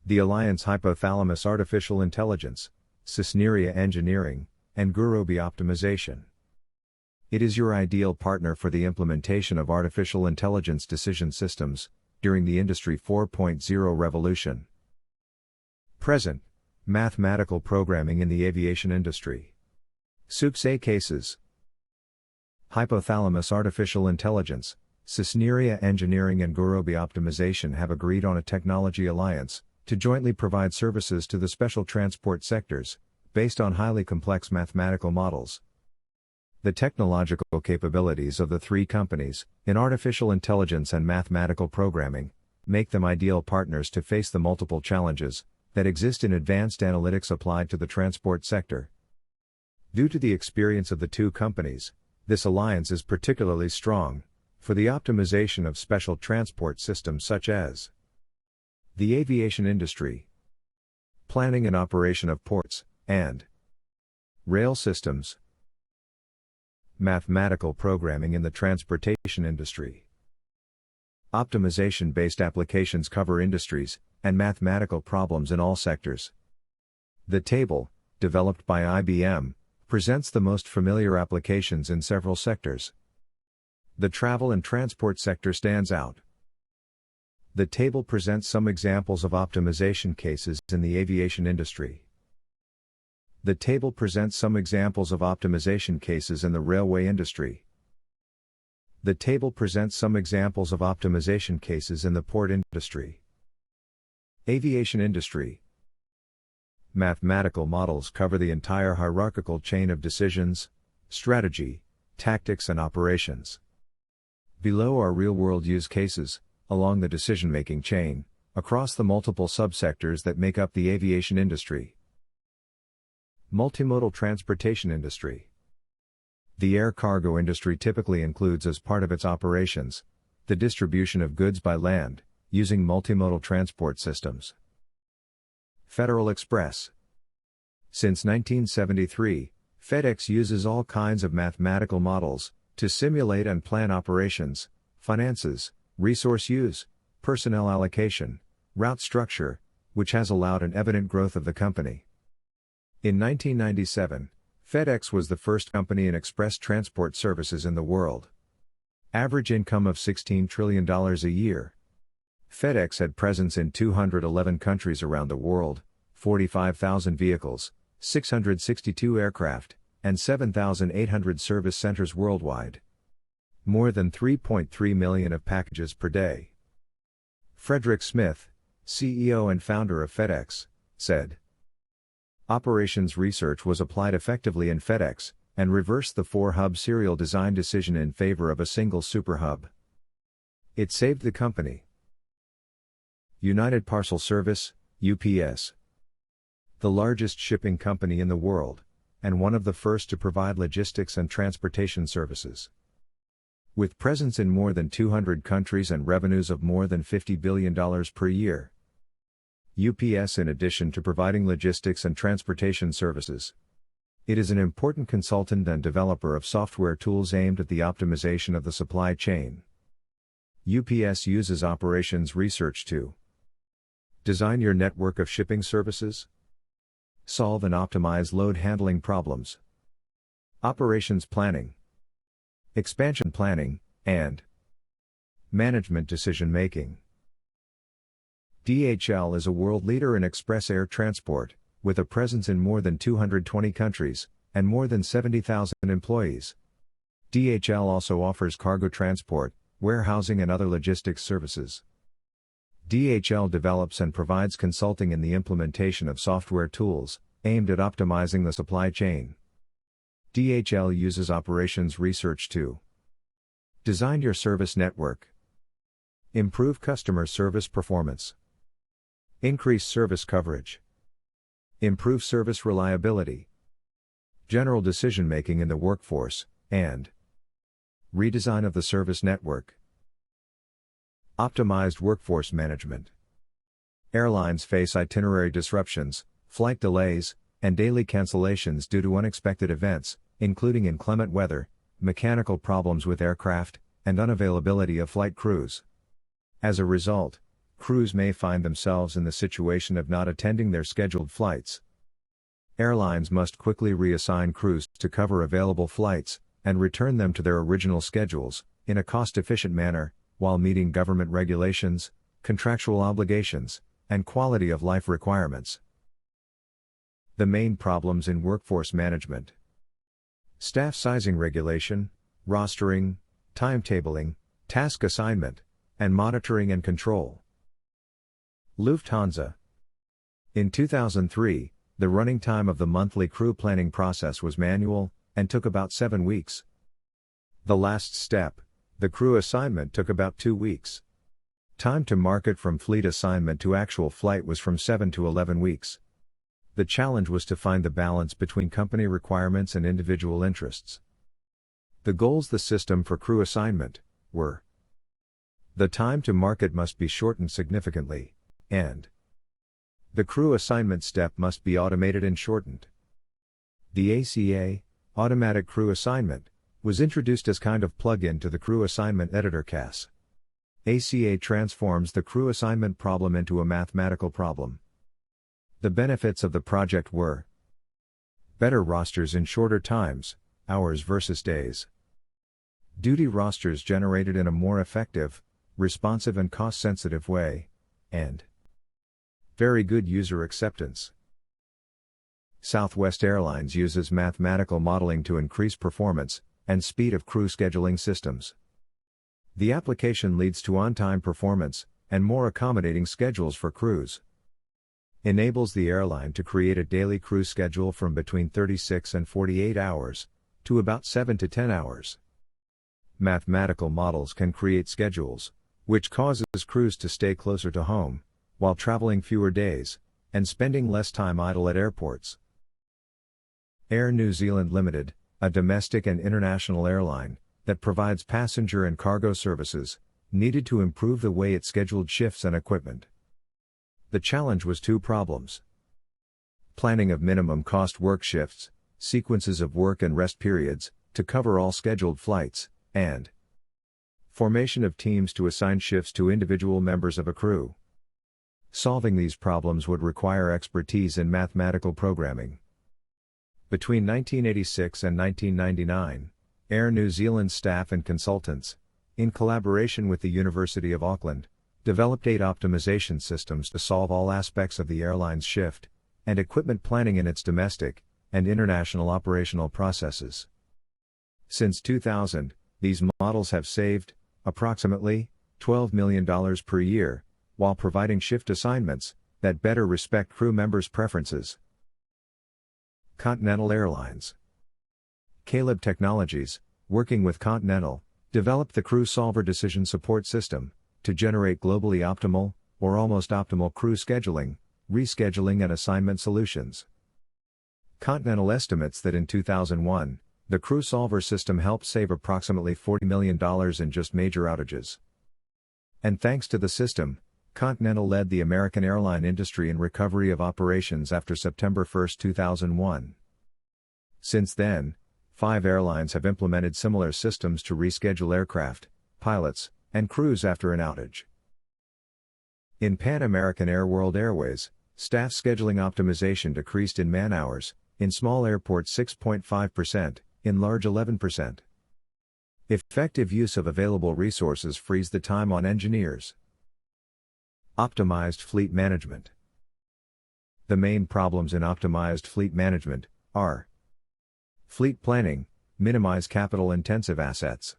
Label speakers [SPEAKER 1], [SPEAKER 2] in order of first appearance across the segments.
[SPEAKER 1] the Alliance Hypothalamus Artificial Intelligence, Cisneria Engineering, and Gurobi Optimization. It is your ideal partner for the implementation of artificial intelligence decision systems during the Industry 4.0 revolution. Present: mathematical programming in the aviation industry. Succès cases. Hypothalamus Artificial Intelligence, Cisneria Engineering and Gurobi Optimization have agreed on a technology alliance to jointly provide services to the special transport sectors, based on highly complex mathematical models. The technological capabilities of the three companies, in artificial intelligence and mathematical programming, make them ideal partners to face the multiple challenges that exist in advanced analytics applied to the transport sector. Due to the experience of the two companies, this alliance is particularly strong for the optimization of special transport systems such as the aviation industry, planning and operation of ports and rail systems, mathematical programming in the transportation industry. Optimization-based applications cover industries and mathematical problems in all sectors. The table, developed by IBM, presents the most familiar applications in several sectors. The travel and transport sector stands out. The table presents some examples of optimization cases in the aviation industry. The table presents some examples of optimization cases in the railway industry. The table presents some examples of optimization cases in the port industry. Aviation industry. Mathematical models cover the entire hierarchical chain of decisions, strategy, tactics and operations. Below are real-world use cases, along the decision-making chain, across the multiple subsectors that make up the aviation industry. Multimodal transportation industry. The air cargo industry typically includes as part of its operations, the distribution of goods by land, using multimodal transport systems. Federal Express. Since 1973, FedEx uses all kinds of mathematical models to simulate and plan operations, finances, resource use, personnel allocation, route structure, which has allowed an evident growth of the company. In 1997, FedEx was the first company in express transport services in the world. Average income of $16 trillion a year. FedEx had presence in 211 countries around the world, 45,000 vehicles, 662 aircraft, and 7,800 service centers worldwide. More than 3.3 million of packages per day. Frederick Smith, CEO and founder of FedEx, said, "Operations research was applied effectively in FedEx, and reversed the 4-hub serial design decision in favor of a single superhub. It saved the company." United Parcel Service, UPS. The largest shipping company in the world, and one of the first to provide logistics and transportation services. With presence in more than 200 countries and revenues of more than $50 billion per year. UPS, in addition to providing logistics and transportation services, it is an important consultant and developer of software tools aimed at the optimization of the supply chain. UPS uses operations research to design your network of shipping services, solve and optimize load handling problems, operations planning, expansion planning, and management decision-making. DHL is a world leader in express air transport, with a presence in more than 220 countries, and more than 70,000 employees. DHL also offers cargo transport, warehousing and other logistics services. DHL develops and provides consulting in the implementation of software tools, aimed at optimizing the supply chain. DHL uses operations research to design your service network, improve customer service performance, increase service coverage, improve service reliability, general decision-making in the workforce, and redesign of the service network. Optimized workforce management. Airlines face itinerary disruptions, flight delays, and daily cancellations due to unexpected events, including inclement weather, mechanical problems with aircraft, and unavailability of flight crews. As a result, crews may find themselves in the situation of not attending their scheduled flights. Airlines must quickly reassign crews to cover available flights, and return them to their original schedules, in a cost-efficient manner, while meeting government regulations, contractual obligations, and quality of life requirements. The main problems in workforce management: staff sizing regulation, rostering, timetabling, task assignment, and monitoring and control. Lufthansa. In 2003, the running time of the monthly crew planning process was manual, and took about 7 weeks. The last step, the crew assignment, took about 2 weeks. Time to market from fleet assignment to actual flight was from 7 to 11 weeks. The challenge was to find the balance between company requirements and individual interests. The goals the system for crew assignment were: the time to market must be shortened significantly, and the crew assignment step must be automated and shortened. The ACA, Automatic Crew Assignment, was introduced as kind of plug-in to the Crew Assignment Editor CAS. ACA transforms the crew assignment problem into a mathematical problem. The benefits of the project were: better rosters in shorter times, hours versus days. Duty rosters generated in a more effective, responsive and cost-sensitive way, and very good user acceptance. Southwest Airlines uses mathematical modeling to increase performance and speed of crew scheduling systems. The application leads to on-time performance and more accommodating schedules for crews. Enables the airline to create a daily crew schedule from between 36 and 48 hours to about 7 to 10 hours. Mathematical models can create schedules, which causes crews to stay closer to home, while traveling fewer days, and spending less time idle at airports. Air New Zealand Limited, a domestic and international airline that provides passenger and cargo services, needed to improve the way it scheduled shifts and equipment. The challenge was 2 problems: planning of minimum cost work shifts, sequences of work and rest periods, to cover all scheduled flights, and formation of teams to assign shifts to individual members of a crew. Solving these problems would require expertise in mathematical programming. Between 1986 and 1999, Air New Zealand staff and consultants, in collaboration with the University of Auckland, developed 8 optimization systems to solve all aspects of the airline's shift and equipment planning in its domestic and international operational processes. Since 2000, these models have saved approximately $12 million per year, while providing shift assignments that better respect crew members' preferences. Continental Airlines. Caleb Technologies, working with Continental, developed the Crew Solver decision support system to generate globally optimal, or almost optimal crew scheduling, rescheduling and assignment solutions. Continental estimates that in 2001, the Crew Solver system helped save approximately $40 million in just major outages. And thanks to the system, Continental led the American airline industry in recovery of operations after September 1, 2001. Since then, 5 airlines have implemented similar systems to reschedule aircraft, pilots, and crews after an outage. In Pan American Air World Airways, staff scheduling optimization decreased in man-hours, in small airports 6.5%, in large 11%. Effective use of available resources frees the time on engineers. Optimized fleet management. The main problems in optimized fleet management are: fleet planning, minimize capital-intensive assets;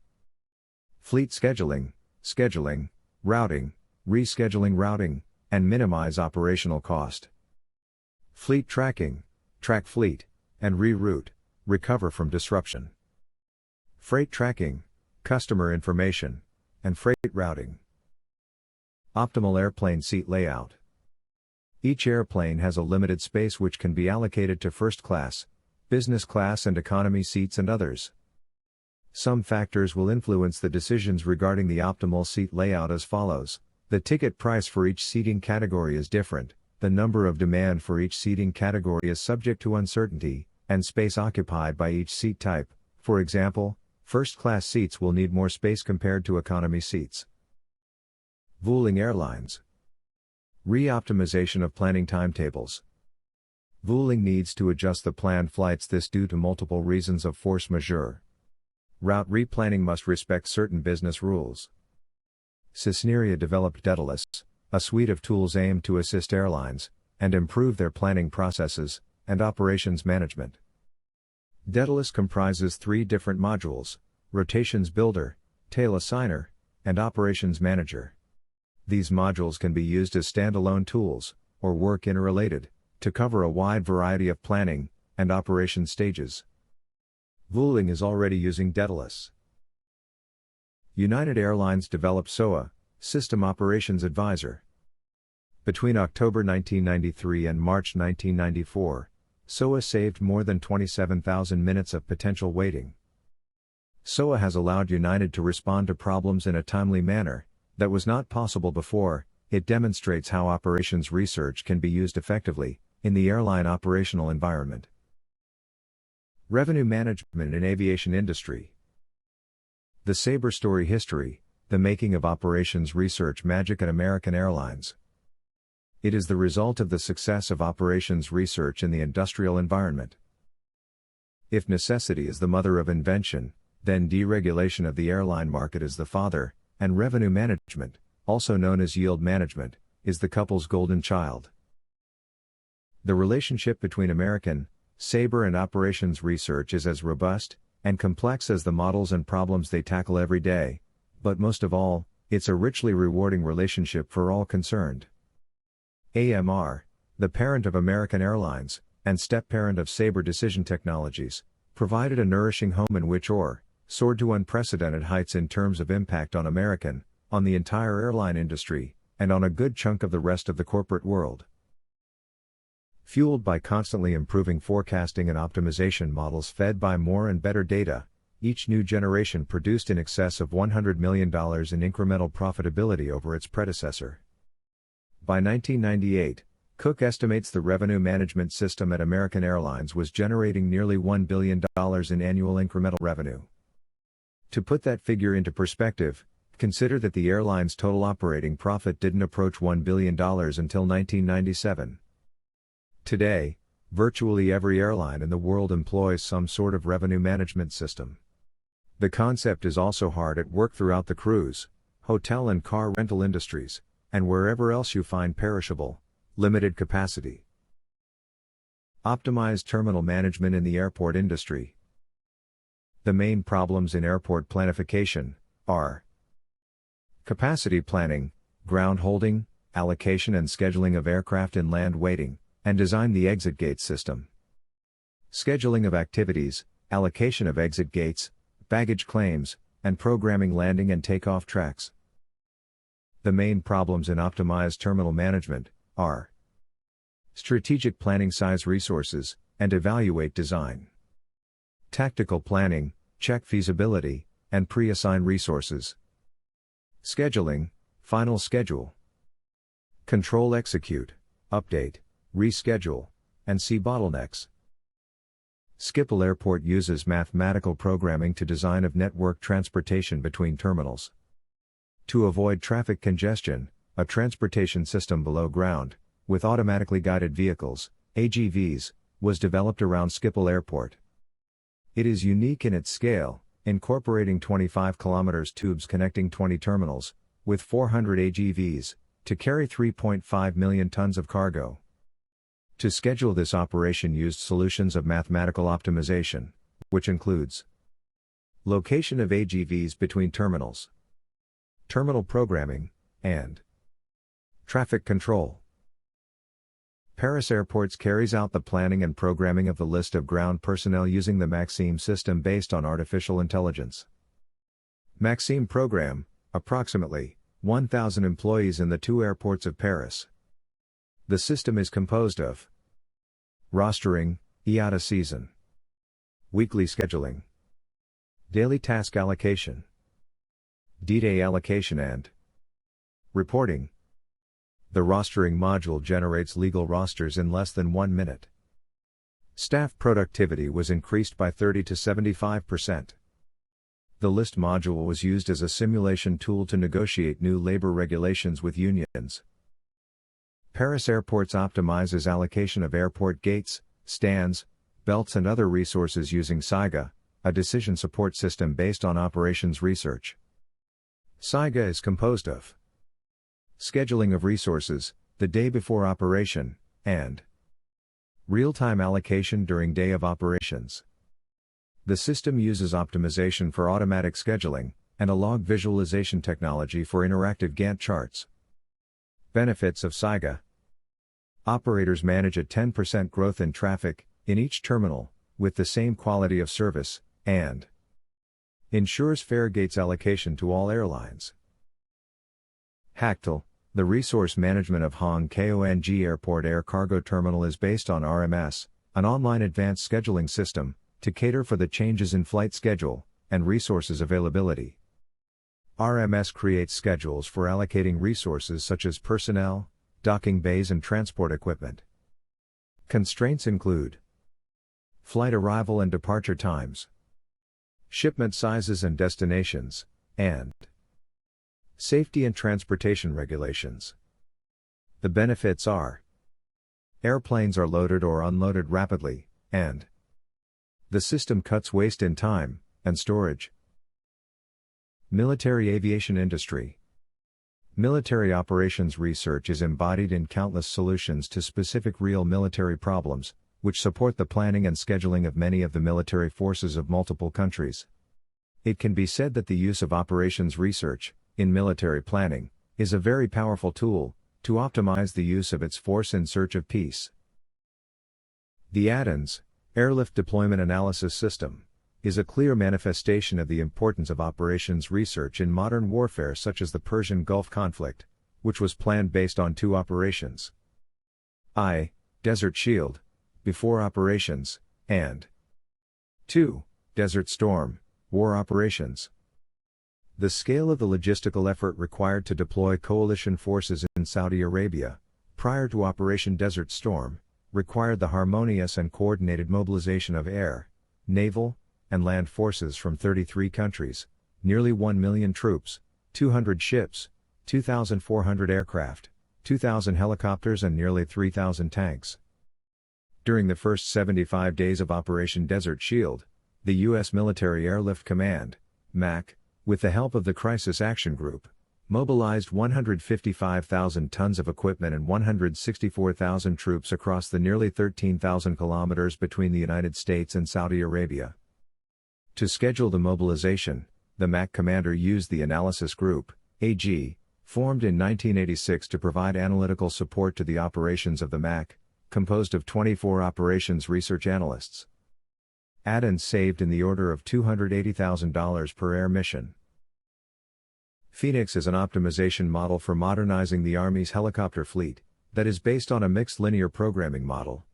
[SPEAKER 1] fleet scheduling, routing, rescheduling, and minimize operational cost; fleet tracking, track fleet, and reroute, recover from disruption; freight tracking, customer information, and freight routing. Optimal airplane seat layout. Each airplane has a limited space which can be allocated to first class, business class and economy seats and others. Some factors will influence the decisions regarding the optimal seat layout as follows: the ticket price for each seating category is different, the number of demand for each seating category is subject to uncertainty, and space occupied by each seat type. For example, first class seats will need more space compared to economy seats. Vueling airlines. Re-optimization of planning timetables. Vueling needs to adjust the planned flights, this due to multiple reasons of force majeure. Route replanning must respect certain business rules. Cisneria developed Daedalus, a suite of tools aimed to assist airlines and improve their planning processes and operations management. Daedalus comprises 3 different modules: Rotations Builder, Tail Assigner, and Operations Manager. These modules can be used as standalone tools, or work interrelated, to cover a wide variety of planning and operation stages. Vueling is already using Daedalus. United Airlines developed SOA, System Operations Advisor. Between October 1993 and March 1994, SOA saved more than 27,000 minutes of potential waiting. SOA has allowed United to respond to problems in a timely manner that was not possible before. It demonstrates how operations research can be used effectively in the airline operational environment. Revenue management in aviation industry. The Sabre story history, the making of operations research magic at American Airlines. It is the result of the success of operations research in the industrial environment. If necessity is the mother of invention, then deregulation of the airline market is the father, and revenue management, also known as yield management, is the couple's golden child. The relationship between American, Sabre and operations research is as robust and complex as the models and problems they tackle every day, but most of all, it's a richly rewarding relationship for all concerned. AMR, the parent of American Airlines, and step-parent of Sabre Decision Technologies, provided a nourishing home in which soared to unprecedented heights in terms of impact on American, on the entire airline industry, and on a good chunk of the rest of the corporate world. Fueled by constantly improving forecasting and optimization models fed by more and better data, each new generation produced in excess of $100 million in incremental profitability over its predecessor. By 1998, Cook estimates the revenue management system at American Airlines was generating nearly $1 billion in annual incremental revenue. To put that figure into perspective, consider that the airline's total operating profit didn't approach $1 billion until 1997. Today, virtually every airline in the world employs some sort of revenue management system. The concept is also hard at work throughout the cruise, hotel and car rental industries, and wherever else you find perishable, limited capacity. Optimized terminal management in the airport industry. The main problems in airport planification are capacity planning, ground holding, allocation and scheduling of aircraft in land waiting, and design the exit gate system. Scheduling of activities, allocation of exit gates, baggage claims, and programming landing and takeoff tracks. The main problems in optimized terminal management are strategic planning, size resources, and evaluate design. Tactical planning, check feasibility, and pre-assign resources. Scheduling, final schedule. Control, execute, update, reschedule, and see bottlenecks. Schiphol Airport uses mathematical programming to design of network transportation between terminals. To avoid traffic congestion, a transportation system below ground, with automatically guided vehicles, AGVs, was developed around Schiphol Airport. It is unique in its scale, incorporating 25 km tubes connecting 20 terminals, with 400 AGVs, to carry 3.5 million tons of cargo. To schedule this operation used solutions of mathematical optimization, which includes location of AGVs between terminals, terminal programming, and traffic control. Paris Airports carries out the planning and programming of the list of ground personnel using the Maxime system based on artificial intelligence. Maxime program, approximately 1,000 employees in the 2 airports of Paris. The system is composed of rostering, IATA season, weekly scheduling, daily task allocation, D-Day allocation and reporting. The rostering module generates legal rosters in less than 1 minute. Staff productivity was increased by 30 to 75%. The list module was used as a simulation tool to negotiate new labor regulations with unions. Paris Airports optimizes allocation of airport gates, stands, belts and other resources using SIGA, a decision support system based on operations research. SIGA is composed of scheduling of resources, the day before operation, and real-time allocation during day of operations. The system uses optimization for automatic scheduling, and a log visualization technology for interactive Gantt charts. Benefits of SIGA. Operators manage a 10% growth in traffic, in each terminal, with the same quality of service, and ensures fair gates allocation to all airlines. HACTL, the resource management of Hong Kong Airport Air Cargo Terminal is based on RMS, an online advanced scheduling system, to cater for the changes in flight schedule, and resources availability. RMS creates schedules for allocating resources such as personnel, docking bays and transport equipment. Constraints include flight arrival and departure times, shipment sizes and destinations, and safety and transportation regulations. The benefits are airplanes are loaded or unloaded rapidly, and the system cuts waste in time and storage. Military aviation industry. Military operations research is embodied in countless solutions to specific real military problems, which support the planning and scheduling of many of the military forces of multiple countries. It can be said that the use of operations research, in military planning, is a very powerful tool, to optimize the use of its force in search of peace. The ADANS, Airlift Deployment Analysis System, is a clear manifestation of the importance of operations research in modern warfare such as the Persian Gulf conflict, which was planned based on two operations. I. Desert Shield, before operations, and 2. Desert Storm, war operations. The scale of the logistical effort required to deploy coalition forces in Saudi Arabia, prior to Operation Desert Storm, required the harmonious and coordinated mobilization of air, naval, and land forces from 33 countries, nearly 1 million troops, 200 ships, 2,400 aircraft, 2,000 helicopters and nearly 3,000 tanks. During the first 75 days of Operation Desert Shield, the U.S. Military Airlift Command, MAC, with the help of the Crisis Action Group, mobilized 155,000 tons of equipment and 164,000 troops across the nearly 13,000 kilometers between the United States and Saudi Arabia. To schedule the mobilization, the MAC commander used the Analysis Group, AG, formed in 1986 to provide analytical support to the operations of the MAC, composed of 24 operations research analysts. ADANS saved in the order of $280,000 per air mission. Phoenix is an optimization model for modernizing the Army's helicopter fleet, that is based on a mixed linear programming model.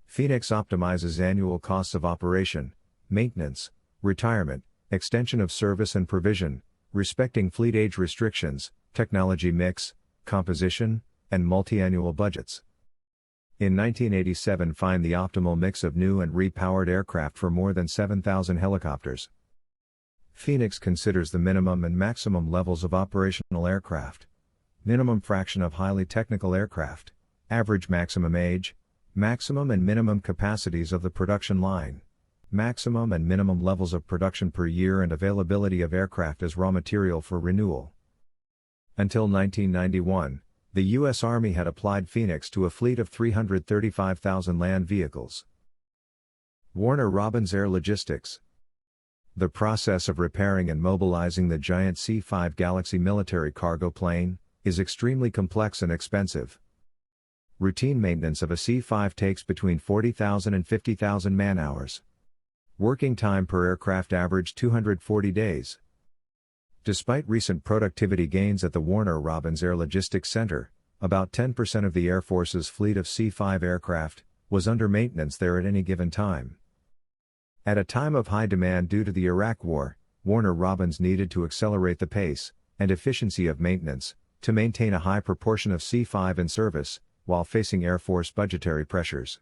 [SPEAKER 1] Phoenix optimizes annual costs of operation, maintenance, retirement, extension of service and provision, respecting fleet age restrictions, technology mix, composition, and multi-annual budgets. In 1987 find the optimal mix of new and repowered aircraft for more than 7,000 helicopters. Phoenix considers the minimum and maximum levels of operational aircraft, minimum fraction of highly technical aircraft, average maximum age, maximum and minimum capacities of the production line, maximum and minimum levels of production per year and availability of aircraft as raw material for renewal. Until 1991, the U.S. Army had applied Phoenix to a fleet of 335,000 land vehicles. Warner Robins Air Logistics. The process of repairing and mobilizing the giant C-5 Galaxy military cargo plane is extremely complex and expensive. Routine maintenance of a C-5 takes between 40,000 and 50,000 man-hours. Working time per aircraft averaged 240 days. Despite recent productivity gains at the Warner Robins Air Logistics Center, about 10% of the Air Force's fleet of C-5 aircraft was under maintenance there at any given time. At a time of high demand due to the Iraq War, Warner Robins needed to accelerate the pace and efficiency of maintenance to maintain a high proportion of C-5 in service, while facing Air Force budgetary pressures.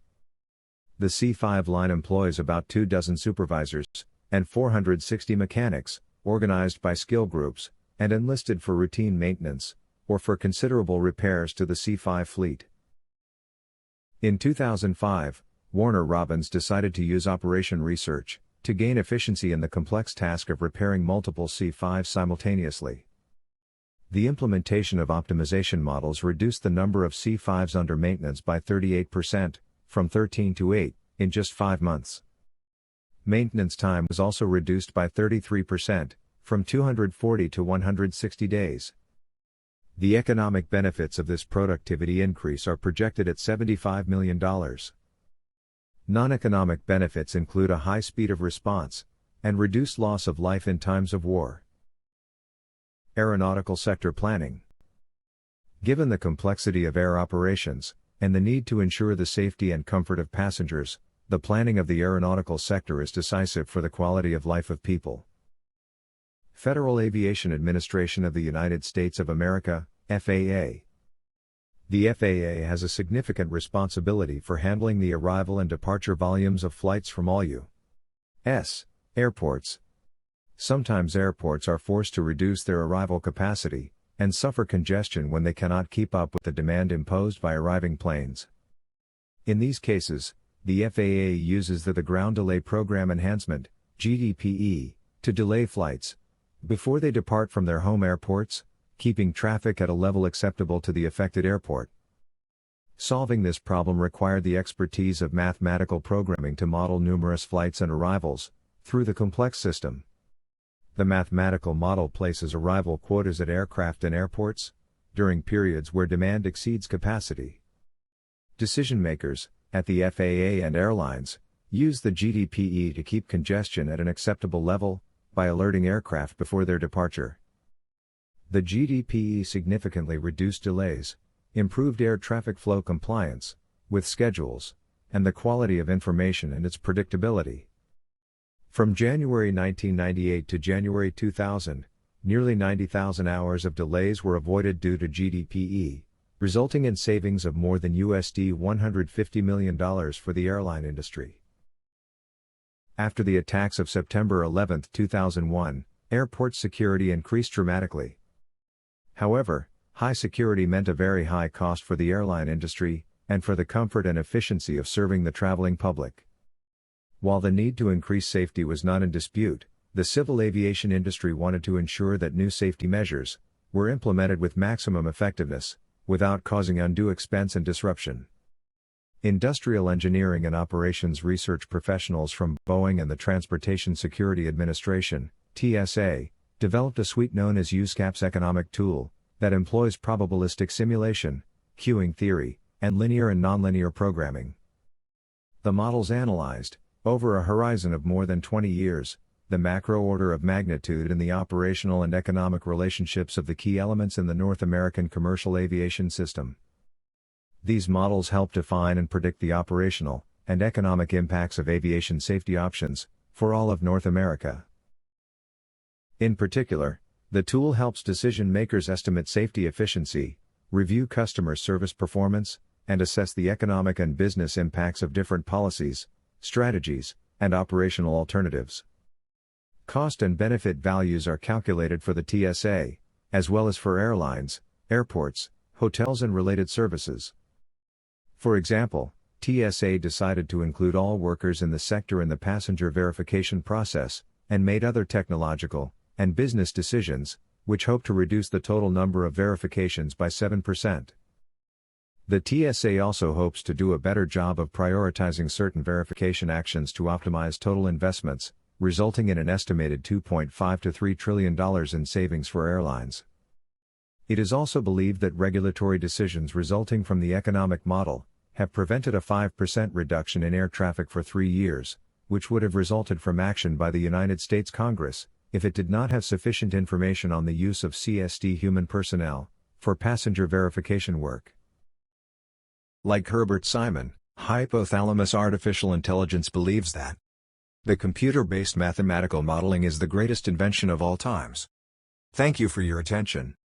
[SPEAKER 1] The C-5 line employs about 24 supervisors and 460 mechanics, organized by skill groups, and enlisted for routine maintenance, or for considerable repairs to the C-5 fleet. In 2005, Warner Robins decided to use Operation Research to gain efficiency in the complex task of repairing multiple C-5s simultaneously. The implementation of optimization models reduced the number of C-5s under maintenance by 38%, from 13 to 8, in just 5 months. Maintenance time was also reduced by 33%, from 240 to 160 days. The economic benefits of this productivity increase are projected at $75 million. Non-economic benefits include a high speed of response and reduced loss of life in times of war. Aeronautical sector planning. Given the complexity of air operations and the need to ensure the safety and comfort of passengers, the planning of the aeronautical sector is decisive for the quality of life of people. Federal Aviation Administration of the United States of America, FAA. The FAA has a significant responsibility for handling the arrival and departure volumes of flights from all U.S. airports. Sometimes airports are forced to reduce their arrival capacity and suffer congestion when they cannot keep up with the demand imposed by arriving planes. In these cases, the FAA uses the Ground Delay Program Enhancement, GDPE, to delay flights before they depart from their home airports, keeping traffic at a level acceptable to the affected airport. Solving this problem required the expertise of mathematical programming to model numerous flights and arrivals through the complex system. The mathematical model places arrival quotas at aircraft and airports during periods where demand exceeds capacity. Decision makers at the FAA and airlines use the GDPE to keep congestion at an acceptable level by alerting aircraft before their departure. The GDPE significantly reduced delays, improved air traffic flow compliance with schedules, and the quality of information and its predictability. From January 1998 to January 2000, nearly 90,000 hours of delays were avoided due to GDPE, resulting in savings of more than $150 million for the airline industry. After the attacks of September 11, 2001, airport security increased dramatically. However, high security meant a very high cost for the airline industry, and for the comfort and efficiency of serving the traveling public. While the need to increase safety was not in dispute, the civil aviation industry wanted to ensure that new safety measures were implemented with maximum effectiveness, without causing undue expense and disruption. Industrial engineering and operations research professionals from Boeing and the Transportation Security Administration, TSA, developed a suite known as USCAP's economic tool, that employs probabilistic simulation, queuing theory, and linear and nonlinear programming. The models analyzed, over a horizon of more than 20 years, the macro order of magnitude in the operational and economic relationships of the key elements in the North American commercial aviation system. These models help define and predict the operational and economic impacts of aviation safety options for all of North America. In particular, the tool helps decision makers estimate safety efficiency, review customer service performance, and assess the economic and business impacts of different policies, strategies, and operational alternatives. Cost and benefit values are calculated for the TSA, as well as for airlines, airports, hotels and related services. For example, TSA decided to include all workers in the sector in the passenger verification process, and made other technological and business decisions, which hope to reduce the total number of verifications by 7%. The TSA also hopes to do a better job of prioritizing certain verification actions to optimize total investments, resulting in an estimated $2.5 to $3 trillion in savings for airlines. It is also believed that regulatory decisions resulting from the economic model have prevented a 5% reduction in air traffic for 3 years, which would have resulted from action by the United States Congress, if it did not have sufficient information on the use of CST human personnel for passenger verification work. Like Herbert Simon, hypothalamus artificial intelligence believes that the computer-based mathematical modeling is the greatest invention of all times. Thank you for your attention.